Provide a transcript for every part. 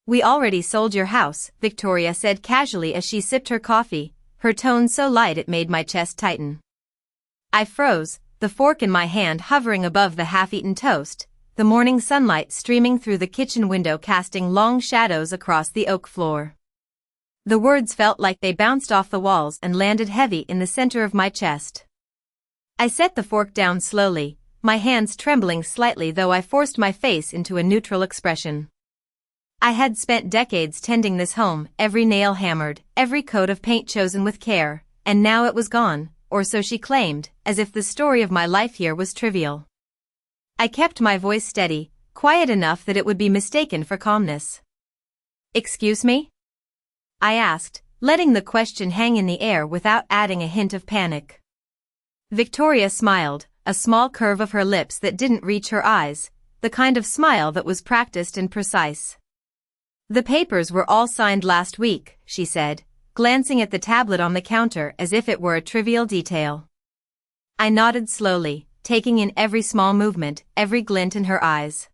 "We already sold your house," Victoria said casually as she sipped her coffee, her tone so light it made my chest tighten. I froze, the fork in my hand hovering above the half-eaten toast, the morning sunlight streaming through the kitchen window casting long shadows across the oak floor. The words felt like they bounced off the walls and landed heavy in the center of my chest. I set the fork down slowly, my hands trembling slightly though I forced my face into a neutral expression. I had spent decades tending this home, every nail hammered, every coat of paint chosen with care, and now it was gone, or so she claimed, as if the story of my life here was trivial. I kept my voice steady, quiet enough that it would be mistaken for calmness. "Excuse me?" I asked, letting the question hang in the air without adding a hint of panic. Victoria smiled, a small curve of her lips that didn't reach her eyes, the kind of smile that was practiced and precise. "The papers were all signed last week," she said, glancing at the tablet on the counter as if it were a trivial detail. I nodded slowly, taking in every small movement, every glint in her eyes.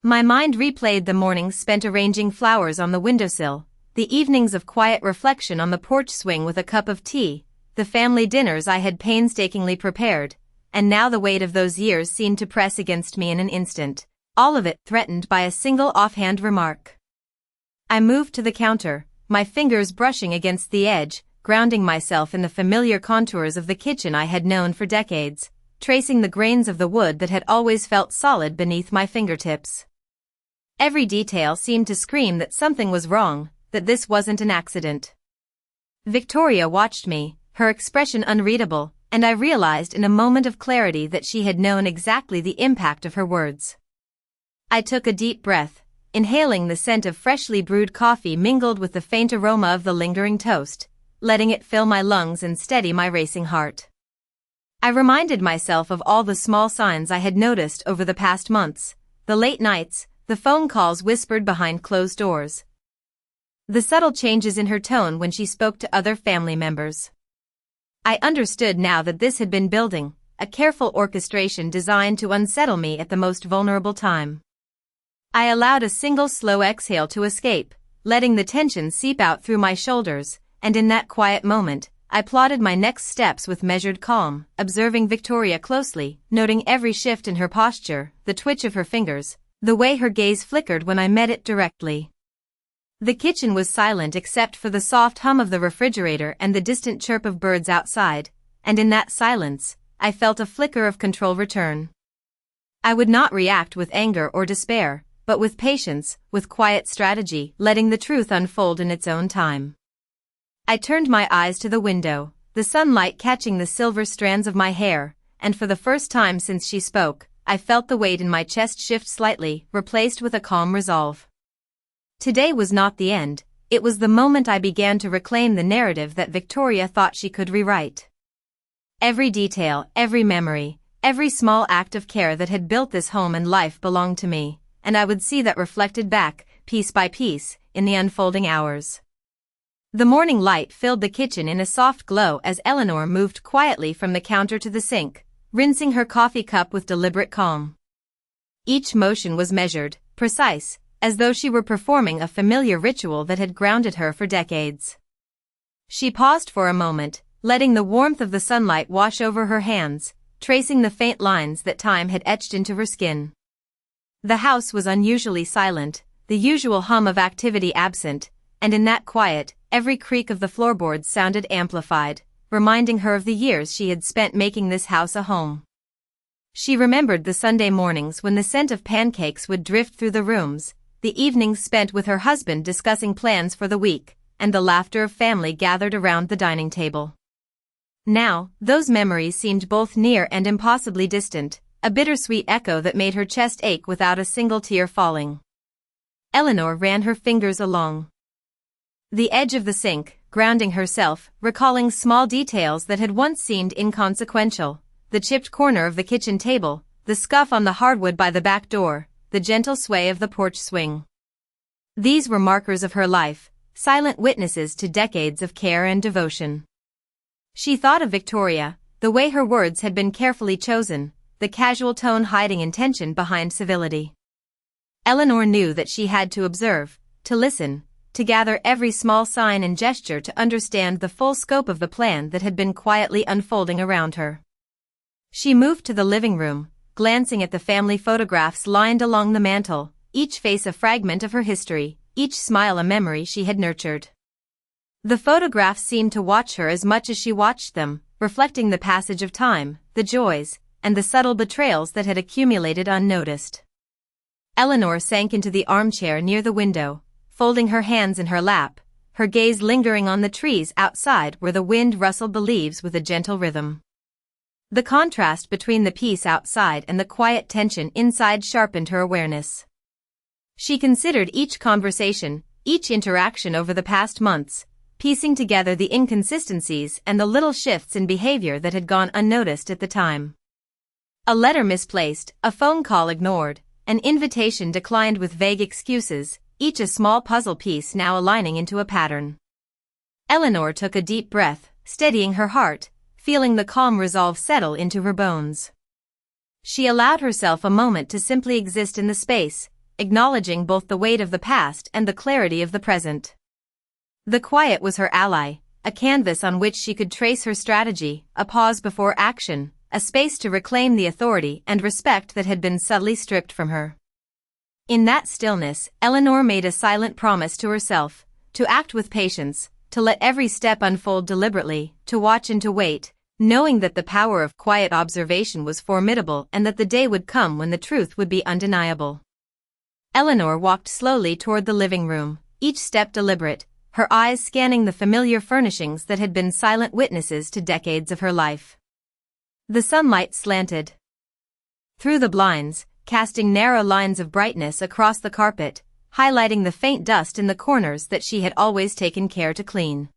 My mind replayed the mornings spent arranging flowers on the windowsill, the evenings of quiet reflection on the porch swing with a cup of tea, the family dinners I had painstakingly prepared, and now the weight of those years seemed to press against me in an instant, all of it threatened by a single offhand remark. I moved to the counter, my fingers brushing against the edge, grounding myself in the familiar contours of the kitchen I had known for decades, tracing the grains of the wood that had always felt solid beneath my fingertips. Every detail seemed to scream that something was wrong, that this wasn't an accident. Victoria watched me, her expression unreadable, and I realized in a moment of clarity that she had known exactly the impact of her words. I took a deep breath, inhaling the scent of freshly brewed coffee mingled with the faint aroma of the lingering toast, letting it fill my lungs and steady my racing heart. I reminded myself of all the small signs I had noticed over the past months, the late nights, the phone calls whispered behind closed doors, the subtle changes in her tone when she spoke to other family members. I understood now that this had been building, a careful orchestration designed to unsettle me at the most vulnerable time. I allowed a single slow exhale to escape, letting the tension seep out through my shoulders, and in that quiet moment, I plotted my next steps with measured calm, observing Victoria closely, noting every shift in her posture, the twitch of her fingers, the way her gaze flickered when I met it directly. The kitchen was silent except for the soft hum of the refrigerator and the distant chirp of birds outside, and in that silence, I felt a flicker of control return. I would not react with anger or despair, but with patience, with quiet strategy, letting the truth unfold in its own time. I turned my eyes to the window, the sunlight catching the silver strands of my hair, and for the first time since she spoke, I felt the weight in my chest shift slightly, replaced with a calm resolve. Today was not the end, it was the moment I began to reclaim the narrative that Victoria thought she could rewrite. Every detail, every memory, every small act of care that had built this home and life belonged to me, and I would see that reflected back, piece by piece, in the unfolding hours. The morning light filled the kitchen in a soft glow as Eleanor moved quietly from the counter to the sink, rinsing her coffee cup with deliberate calm. Each motion was measured, precise, as though she were performing a familiar ritual that had grounded her for decades. She paused for a moment, letting the warmth of the sunlight wash over her hands, tracing the faint lines that time had etched into her skin. The house was unusually silent, the usual hum of activity absent, and in that quiet, every creak of the floorboards sounded amplified, reminding her of the years she had spent making this house a home. She remembered the Sunday mornings when the scent of pancakes would drift through the rooms, the evenings spent with her husband discussing plans for the week, and the laughter of family gathered around the dining table. Now, those memories seemed both near and impossibly distant, a bittersweet echo that made her chest ache without a single tear falling. Eleanor ran her fingers along the edge of the sink, grounding herself, recalling small details that had once seemed inconsequential, the chipped corner of the kitchen table, the scuff on the hardwood by the back door, the gentle sway of the porch swing. These were markers of her life, silent witnesses to decades of care and devotion. She thought of Victoria, the way her words had been carefully chosen, the casual tone hiding intention behind civility. Eleanor knew that she had to observe, to listen, to gather every small sign and gesture to understand the full scope of the plan that had been quietly unfolding around her. She moved to the living room, glancing at the family photographs lined along the mantel, each face a fragment of her history, each smile a memory she had nurtured. The photographs seemed to watch her as much as she watched them, reflecting the passage of time, the joys, and the subtle betrayals that had accumulated unnoticed. Eleanor sank into the armchair near the window, folding her hands in her lap, her gaze lingering on the trees outside where the wind rustled the leaves with a gentle rhythm. The contrast between the peace outside and the quiet tension inside sharpened her awareness. She considered each conversation, each interaction over the past months, piecing together the inconsistencies and the little shifts in behavior that had gone unnoticed at the time. A letter misplaced, a phone call ignored, an invitation declined with vague excuses, each a small puzzle piece now aligning into a pattern. Eleanor took a deep breath, steadying her heart, feeling the calm resolve settle into her bones. She allowed herself a moment to simply exist in the space, acknowledging both the weight of the past and the clarity of the present. The quiet was her ally, a canvas on which she could trace her strategy, a pause before action, a space to reclaim the authority and respect that had been subtly stripped from her. In that stillness, Eleanor made a silent promise to herself, to act with patience, to let every step unfold deliberately, to watch and to wait, knowing that the power of quiet observation was formidable and that the day would come when the truth would be undeniable. Eleanor walked slowly toward the living room, each step deliberate, her eyes scanning the familiar furnishings that had been silent witnesses to decades of her life. The sunlight slanted through the blinds, casting narrow lines of brightness across the carpet, highlighting the faint dust in the corners that she had always taken care to clean.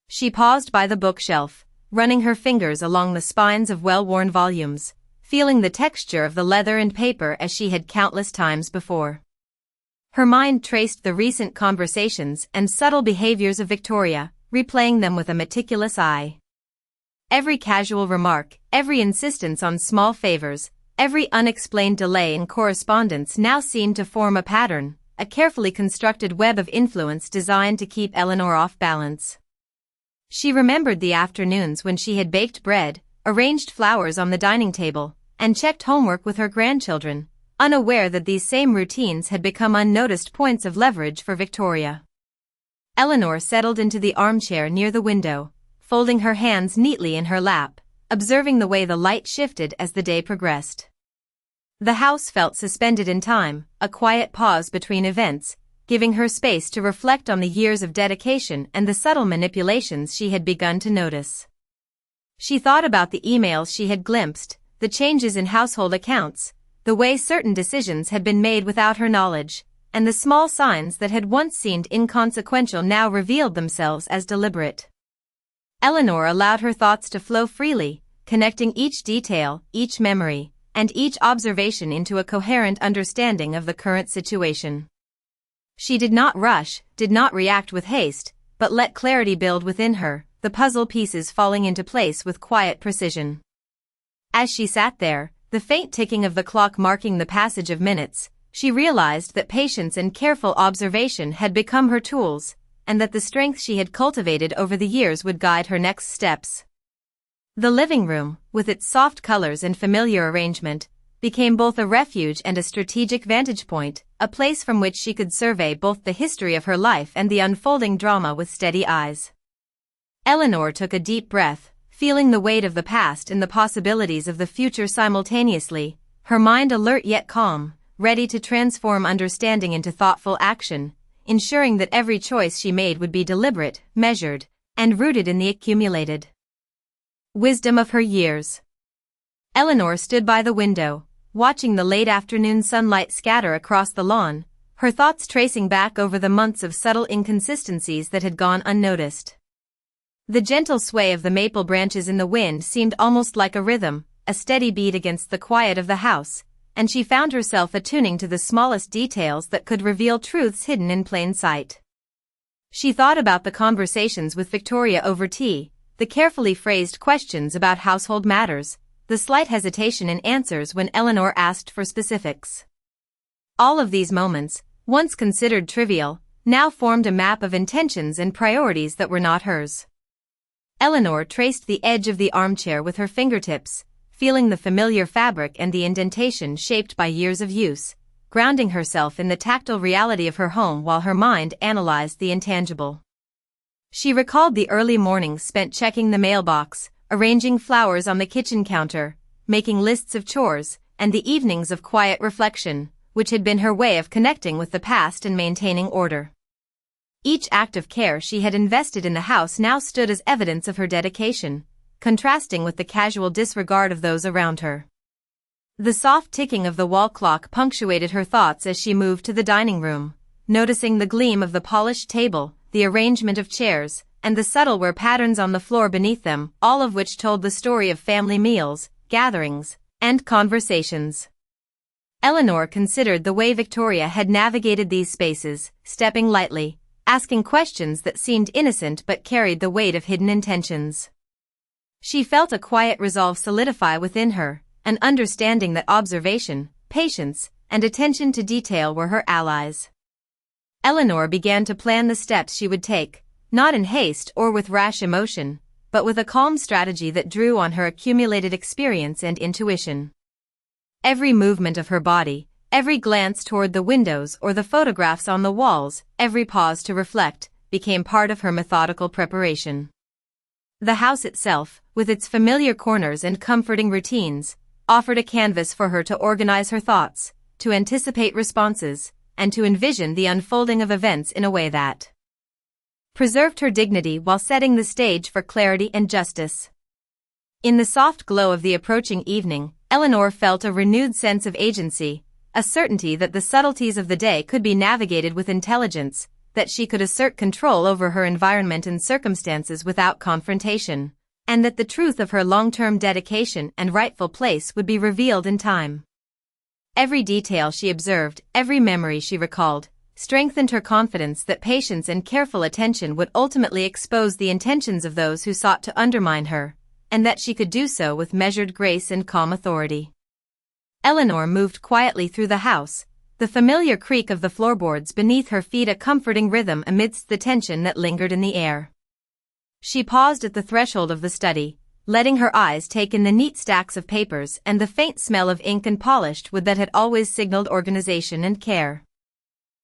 She paused by the bookshelf, running her fingers along the spines of well-worn volumes, feeling the texture of the leather and paper as she had countless times before. Her mind traced the recent conversations and subtle behaviors of Victoria, replaying them with a meticulous eye. Every casual remark, every insistence on small favors, every unexplained delay in correspondence now seemed to form a pattern, a carefully constructed web of influence designed to keep Eleanor off balance. She remembered the afternoons when she had baked bread, arranged flowers on the dining table, and checked homework with her grandchildren, unaware that these same routines had become unnoticed points of leverage for Victoria. Eleanor settled into the armchair near the window, folding her hands neatly in her lap, observing the way the light shifted as the day progressed. The house felt suspended in time, a quiet pause between events, giving her space to reflect on the years of dedication and the subtle manipulations she had begun to notice. She thought about the emails she had glimpsed, the changes in household accounts, the way certain decisions had been made without her knowledge, and the small signs that had once seemed inconsequential now revealed themselves as deliberate. Eleanor allowed her thoughts to flow freely, connecting each detail, each memory, and each observation into a coherent understanding of the current situation. She did not rush, did not react with haste, but let clarity build within her, the puzzle pieces falling into place with quiet precision. As she sat there, the faint ticking of the clock marking the passage of minutes, she realized that patience and careful observation had become her tools, and that the strength she had cultivated over the years would guide her next steps. The living room, with its soft colors and familiar arrangement, became both a refuge and a strategic vantage point, a place from which she could survey both the history of her life and the unfolding drama with steady eyes. Eleanor took a deep breath, feeling the weight of the past and the possibilities of the future simultaneously, her mind alert yet calm, ready to transform understanding into thoughtful action, ensuring that every choice she made would be deliberate, measured, and rooted in the accumulated wisdom of her years. Eleanor stood by the window, watching the late afternoon sunlight scatter across the lawn, her thoughts tracing back over the months of subtle inconsistencies that had gone unnoticed. The gentle sway of the maple branches in the wind seemed almost like a rhythm, a steady beat against the quiet of the house, and she found herself attuning to the smallest details that could reveal truths hidden in plain sight. She thought about the conversations with Victoria over tea, the carefully phrased questions about household matters, the slight hesitation in answers when Eleanor asked for specifics. All of these moments, once considered trivial, now formed a map of intentions and priorities that were not hers. Eleanor traced the edge of the armchair with her fingertips, feeling the familiar fabric and the indentation shaped by years of use, grounding herself in the tactile reality of her home while her mind analyzed the intangible. She recalled the early mornings spent checking the mailbox, arranging flowers on the kitchen counter, making lists of chores, and the evenings of quiet reflection, which had been her way of connecting with the past and maintaining order. Each act of care she had invested in the house now stood as evidence of her dedication, contrasting with the casual disregard of those around her. The soft ticking of the wall clock punctuated her thoughts as she moved to the dining room, noticing the gleam of the polished table, the arrangement of chairs, and the subtle wear patterns on the floor beneath them, all of which told the story of family meals, gatherings, and conversations. Eleanor considered the way Victoria had navigated these spaces, stepping lightly, asking questions that seemed innocent but carried the weight of hidden intentions. She felt a quiet resolve solidify within her, an understanding that observation, patience, and attention to detail were her allies. Eleanor began to plan the steps she would take, not in haste or with rash emotion, but with a calm strategy that drew on her accumulated experience and intuition. Every movement of her body, every glance toward the windows or the photographs on the walls, every pause to reflect, became part of her methodical preparation. The house itself, with its familiar corners and comforting routines, offered a canvas for her to organize her thoughts, to anticipate responses, and to envision the unfolding of events in a way that preserved her dignity while setting the stage for clarity and justice. In the soft glow of the approaching evening, Eleanor felt a renewed sense of agency, a certainty that the subtleties of the day could be navigated with intelligence, that she could assert control over her environment and circumstances without confrontation, and that the truth of her long-term dedication and rightful place would be revealed in time. Every detail she observed, every memory she recalled, strengthened her confidence that patience and careful attention would ultimately expose the intentions of those who sought to undermine her, and that she could do so with measured grace and calm authority. Eleanor moved quietly through the house, the familiar creak of the floorboards beneath her feet a comforting rhythm amidst the tension that lingered in the air. She paused at the threshold of the study, letting her eyes take in the neat stacks of papers and the faint smell of ink and polished wood that had always signaled organization and care.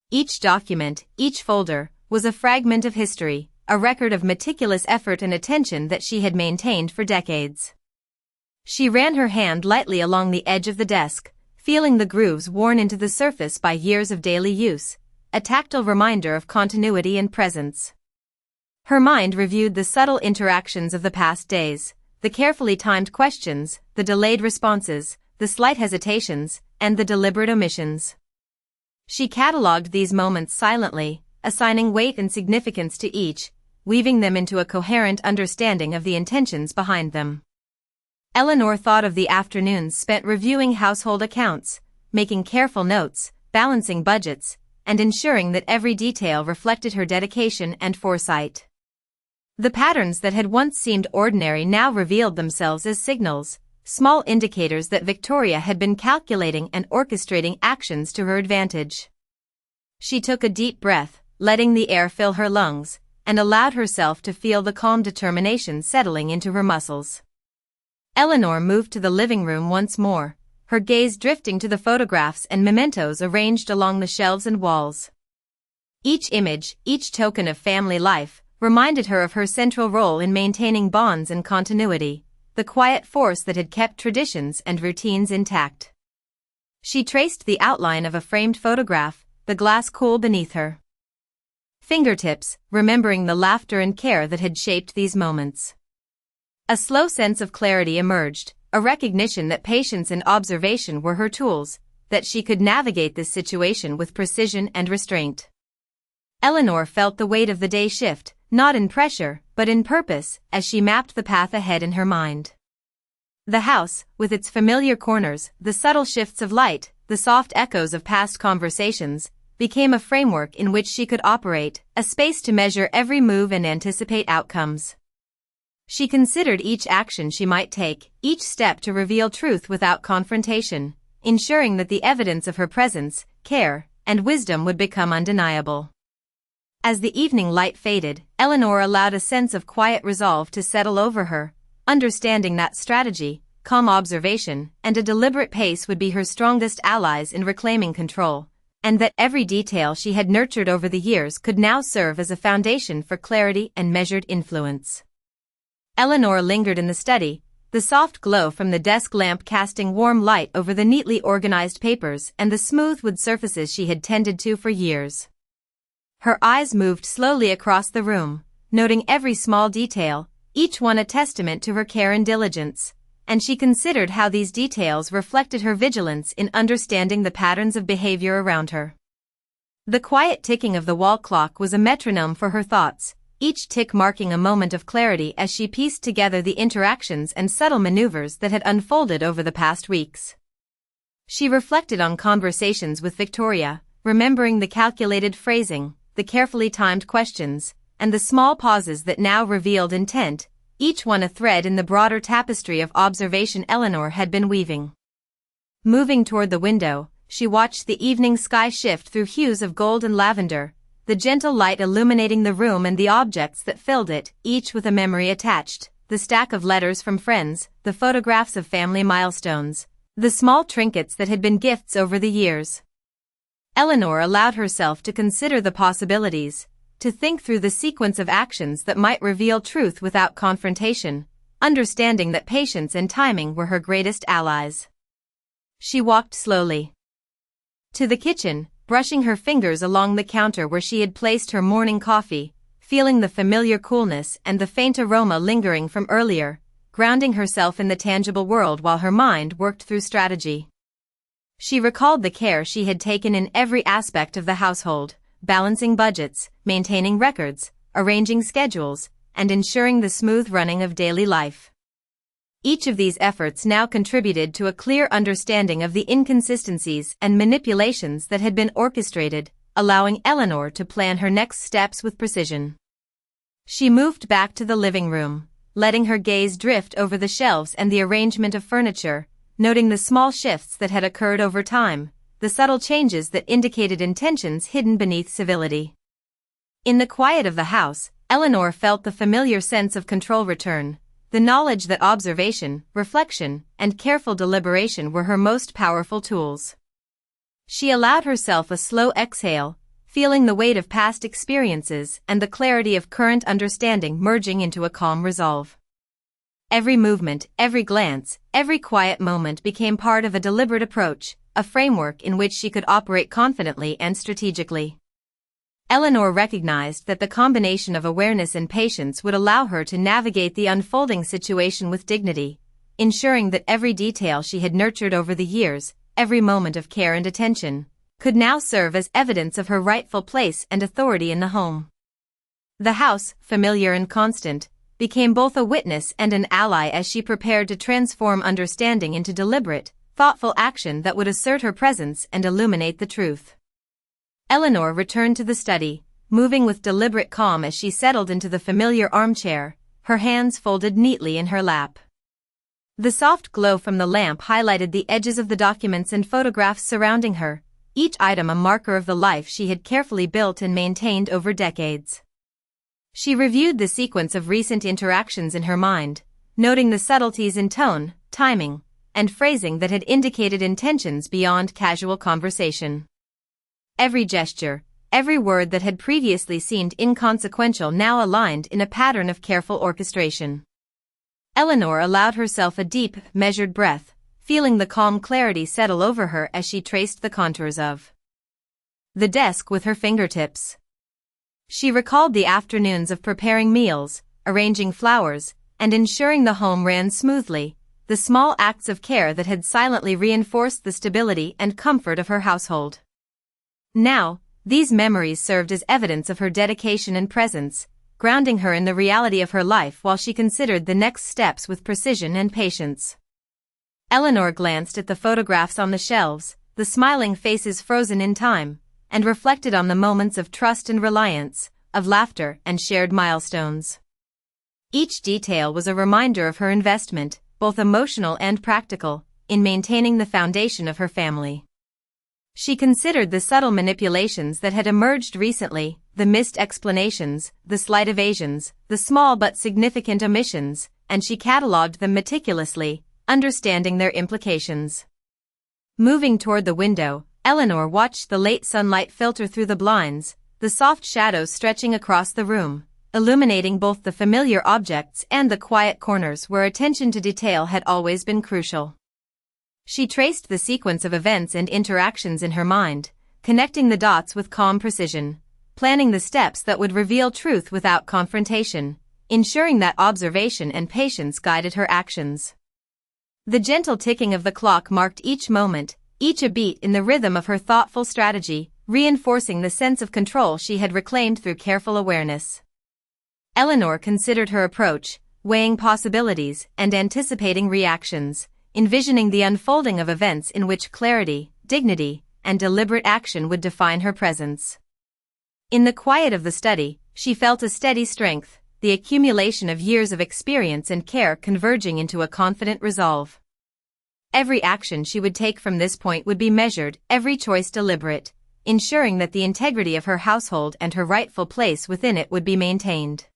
Each document, each folder, was a fragment of history, a record of meticulous effort and attention that she had maintained for decades. She ran her hand lightly along the edge of the desk, feeling the grooves worn into the surface by years of daily use, a tactile reminder of continuity and presence. Her mind reviewed the subtle interactions of the past days, the carefully timed questions, the delayed responses, the slight hesitations, and the deliberate omissions. She catalogued these moments silently, assigning weight and significance to each, weaving them into a coherent understanding of the intentions behind them. Eleanor thought of the afternoons spent reviewing household accounts, making careful notes, balancing budgets, and ensuring that every detail reflected her dedication and foresight. The patterns that had once seemed ordinary now revealed themselves as signals, small indicators that Victoria had been calculating and orchestrating actions to her advantage. She took a deep breath, letting the air fill her lungs, and allowed herself to feel the calm determination settling into her muscles. Eleanor moved to the living room once more, her gaze drifting to the photographs and mementos arranged along the shelves and walls. Each image, each token of family life, reminded her of her central role in maintaining bonds and continuity, the quiet force that had kept traditions and routines intact. She traced the outline of a framed photograph, the glass cool beneath her fingertips, remembering the laughter and care that had shaped these moments. A slow sense of clarity emerged, a recognition that patience and observation were her tools, that she could navigate this situation with precision and restraint. Eleanor felt the weight of the day shift, not in pressure, but in purpose, as she mapped the path ahead in her mind. The house, with its familiar corners, the subtle shifts of light, the soft echoes of past conversations, became a framework in which she could operate, a space to measure every move and anticipate outcomes. She considered each action she might take, each step to reveal truth without confrontation, ensuring that the evidence of her presence, care, and wisdom would become undeniable. As the evening light faded, Eleanor allowed a sense of quiet resolve to settle over her, understanding that strategy, calm observation, and a deliberate pace would be her strongest allies in reclaiming control, and that every detail she had nurtured over the years could now serve as a foundation for clarity and measured influence. Eleanor lingered in the study, the soft glow from the desk lamp casting warm light over the neatly organized papers and the smooth wood surfaces she had tended to for years. Her eyes moved slowly across the room, noting every small detail, each one a testament to her care and diligence, and she considered how these details reflected her vigilance in understanding the patterns of behavior around her. The quiet ticking of the wall clock was a metronome for her thoughts, each tick marking a moment of clarity as she pieced together the interactions and subtle maneuvers that had unfolded over the past weeks. She reflected on conversations with Victoria, remembering the calculated phrasing, the carefully timed questions, and the small pauses that now revealed intent, each one a thread in the broader tapestry of observation Eleanor had been weaving. Moving toward the window, she watched the evening sky shift through hues of gold and lavender, the gentle light illuminating the room and the objects that filled it, each with a memory attached, the stack of letters from friends, the photographs of family milestones, the small trinkets that had been gifts over the years. Eleanor allowed herself to consider the possibilities, to think through the sequence of actions that might reveal truth without confrontation, understanding that patience and timing were her greatest allies. She walked slowly to the kitchen, brushing her fingers along the counter where she had placed her morning coffee, feeling the familiar coolness and the faint aroma lingering from earlier, grounding herself in the tangible world while her mind worked through strategy. She recalled the care she had taken in every aspect of the household, balancing budgets, maintaining records, arranging schedules, and ensuring the smooth running of daily life. Each of these efforts now contributed to a clear understanding of the inconsistencies and manipulations that had been orchestrated, allowing Eleanor to plan her next steps with precision. She moved back to the living room, letting her gaze drift over the shelves and the arrangement of furniture, noting the small shifts that had occurred over time, the subtle changes that indicated intentions hidden beneath civility. In the quiet of the house, Eleanor felt the familiar sense of control return, the knowledge that observation, reflection, and careful deliberation were her most powerful tools. She allowed herself a slow exhale, feeling the weight of past experiences and the clarity of current understanding merging into a calm resolve. Every movement, every glance, every quiet moment became part of a deliberate approach, a framework in which she could operate confidently and strategically. Eleanor recognized that the combination of awareness and patience would allow her to navigate the unfolding situation with dignity, ensuring that every detail she had nurtured over the years, every moment of care and attention, could now serve as evidence of her rightful place and authority in the home. The house, familiar and constant, became both a witness and an ally as she prepared to transform understanding into deliberate, thoughtful action that would assert her presence and illuminate the truth. Eleanor returned to the study, moving with deliberate calm as she settled into the familiar armchair, her hands folded neatly in her lap. The soft glow from the lamp highlighted the edges of the documents and photographs surrounding her, each item a marker of the life she had carefully built and maintained over decades. She reviewed the sequence of recent interactions in her mind, noting the subtleties in tone, timing, and phrasing that had indicated intentions beyond casual conversation. Every gesture, every word that had previously seemed inconsequential now aligned in a pattern of careful orchestration. Eleanor allowed herself a deep, measured breath, feeling the calm clarity settle over her as she traced the contours of the desk with her fingertips. She recalled the afternoons of preparing meals, arranging flowers, and ensuring the home ran smoothly, the small acts of care that had silently reinforced the stability and comfort of her household. Now, these memories served as evidence of her dedication and presence, grounding her in the reality of her life while she considered the next steps with precision and patience. Eleanor glanced at the photographs on the shelves, the smiling faces frozen in time, and reflected on the moments of trust and reliance, of laughter and shared milestones. Each detail was a reminder of her investment, both emotional and practical, in maintaining the foundation of her family. She considered the subtle manipulations that had emerged recently, the missed explanations, the slight evasions, the small but significant omissions, and she catalogued them meticulously, understanding their implications. Moving toward the window, Eleanor watched the late sunlight filter through the blinds, the soft shadows stretching across the room, illuminating both the familiar objects and the quiet corners where attention to detail had always been crucial. She traced the sequence of events and interactions in her mind, connecting the dots with calm precision, planning the steps that would reveal truth without confrontation, ensuring that observation and patience guided her actions. The gentle ticking of the clock marked each moment, each a beat in the rhythm of her thoughtful strategy, reinforcing the sense of control she had reclaimed through careful awareness. Eleanor considered her approach, weighing possibilities and anticipating reactions, envisioning the unfolding of events in which clarity, dignity, and deliberate action would define her presence. In the quiet of the study, she felt a steady strength, the accumulation of years of experience and care converging into a confident resolve. Every action she would take from this point would be measured, every choice deliberate, ensuring that the integrity of her household and her rightful place within it would be maintained.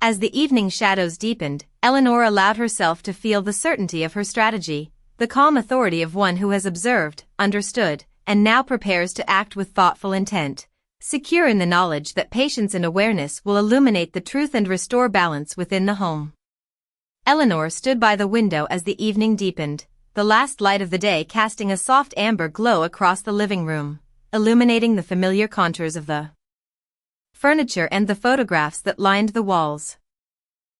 As the evening shadows deepened, Eleanor allowed herself to feel the certainty of her strategy, the calm authority of one who has observed, understood, and now prepares to act with thoughtful intent, secure in the knowledge that patience and awareness will illuminate the truth and restore balance within the home. Eleanor stood by the window as the evening deepened, the last light of the day casting a soft amber glow across the living room, illuminating the familiar contours of the furniture and the photographs that lined the walls.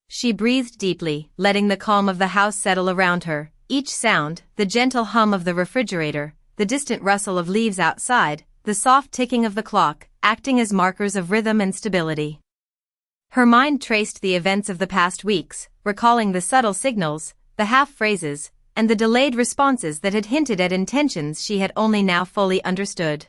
She breathed deeply, letting the calm of the house settle around her, each sound, the gentle hum of the refrigerator, the distant rustle of leaves outside, the soft ticking of the clock, acting as markers of rhythm and stability. Her mind traced the events of the past weeks, recalling the subtle signals, the half-phrases, and the delayed responses that had hinted at intentions she had only now fully understood.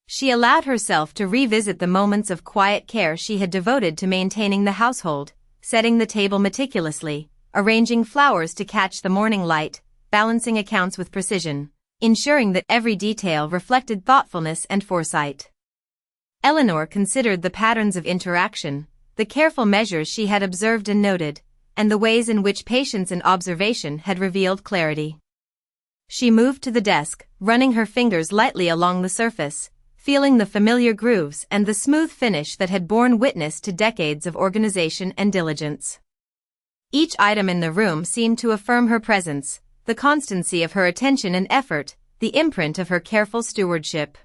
She allowed herself to revisit the moments of quiet care she had devoted to maintaining the household, setting the table meticulously, arranging flowers to catch the morning light, balancing accounts with precision, ensuring that every detail reflected thoughtfulness and foresight. Eleanor considered the patterns of interaction, the careful measures she had observed and noted, and the ways in which patience and observation had revealed clarity. She moved to the desk, running her fingers lightly along the surface, feeling the familiar grooves and the smooth finish that had borne witness to decades of organization and diligence. Each item in the room seemed to affirm her presence, the constancy of her attention and effort, the imprint of her careful stewardship.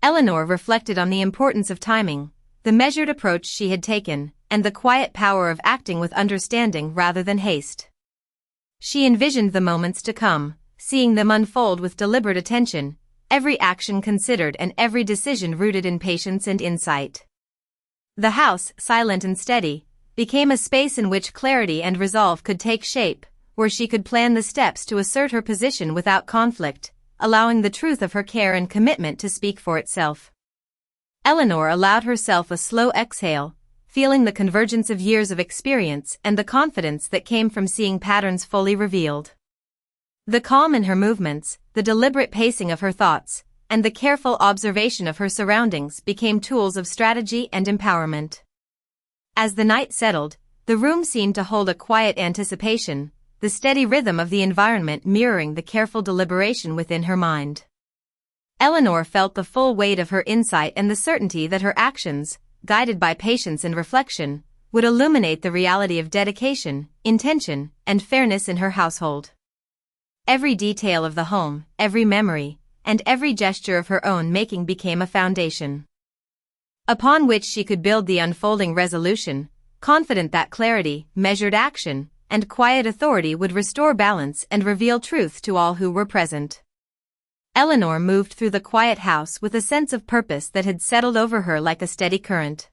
Eleanor reflected on the importance of timing, the measured approach she had taken, and the quiet power of acting with understanding rather than haste. She envisioned the moments to come, seeing them unfold with deliberate attention, every action considered and every decision rooted in patience and insight. The house, silent and steady, became a space in which clarity and resolve could take shape, where she could plan the steps to assert her position without conflict, allowing the truth of her care and commitment to speak for itself. Eleanor allowed herself a slow exhale, feeling the convergence of years of experience and the confidence that came from seeing patterns fully revealed. The calm in her movements, the deliberate pacing of her thoughts, and the careful observation of her surroundings became tools of strategy and empowerment. As the night settled, the room seemed to hold a quiet anticipation, the steady rhythm of the environment mirroring the careful deliberation within her mind. Eleanor felt the full weight of her insight and the certainty that her actions, guided by patience and reflection, would illuminate the reality of dedication, intention, and fairness in her household. Every detail of the home, every memory, and every gesture of her own making became a foundation upon which she could build the unfolding resolution, confident that clarity, measured action, and quiet authority would restore balance and reveal truth to all who were present. Eleanor moved through the quiet house with a sense of purpose that had settled over her like a steady current.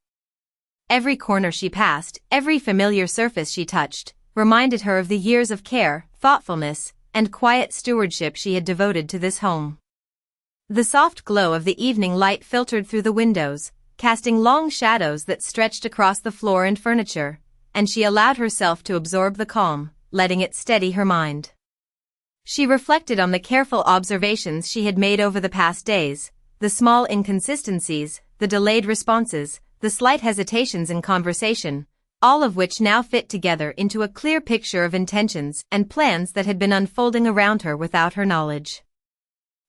Every corner she passed, every familiar surface she touched, reminded her of the years of care, thoughtfulness, and quiet stewardship she had devoted to this home. The soft glow of the evening light filtered through the windows, casting long shadows that stretched across the floor and furniture, and she allowed herself to absorb the calm, letting it steady her mind. She reflected on the careful observations she had made over the past days, the small inconsistencies, the delayed responses, the slight hesitations in conversation, all of which now fit together into a clear picture of intentions and plans that had been unfolding around her without her knowledge.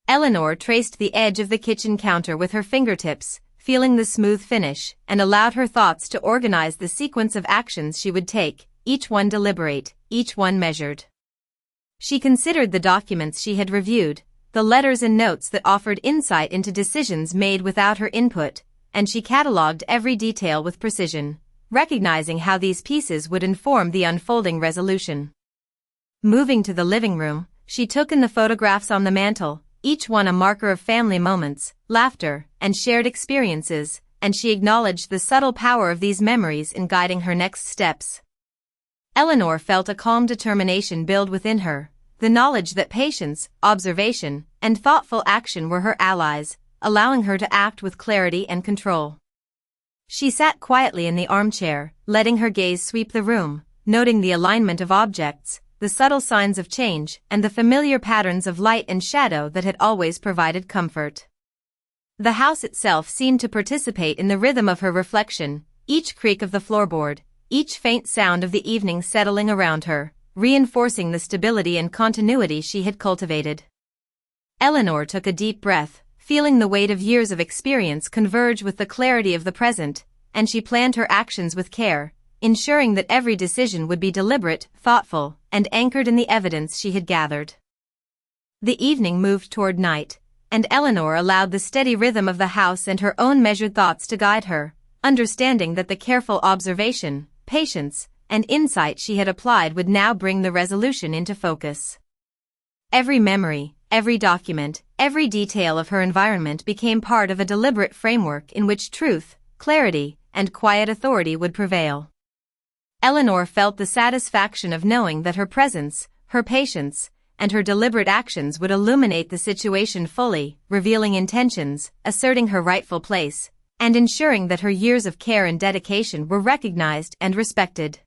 Eleanor traced the edge of the kitchen counter with her fingertips, feeling the smooth finish, and allowed her thoughts to organize the sequence of actions she would take, each one deliberate, each one measured. She considered the documents she had reviewed, the letters and notes that offered insight into decisions made without her input, and she catalogued every detail with precision, recognizing how these pieces would inform the unfolding resolution. Moving to the living room, she took in the photographs on the mantel, each one a marker of family moments, laughter, and shared experiences, and she acknowledged the subtle power of these memories in guiding her next steps. Eleanor felt a calm determination build within her, the knowledge that patience, observation, and thoughtful action were her allies, allowing her to act with clarity and control. She sat quietly in the armchair, letting her gaze sweep the room, noting the alignment of objects, the subtle signs of change, and the familiar patterns of light and shadow that had always provided comfort. The house itself seemed to participate in the rhythm of her reflection, each creak of the floorboard, each faint sound of the evening settling around her, reinforcing the stability and continuity she had cultivated. Eleanor took a deep breath, feeling the weight of years of experience converge with the clarity of the present, and she planned her actions with care, ensuring that every decision would be deliberate, thoughtful, and anchored in the evidence she had gathered. The evening moved toward night, and Eleanor allowed the steady rhythm of the house and her own measured thoughts to guide her, understanding that the careful observation, patience, and insight she had applied would now bring the resolution into focus. Every memory, every document, every detail of her environment became part of a deliberate framework in which truth, clarity, and quiet authority would prevail. Eleanor felt the satisfaction of knowing that her presence, her patience, and her deliberate actions would illuminate the situation fully, revealing intentions, asserting her rightful place, and ensuring that her years of care and dedication were recognized and respected.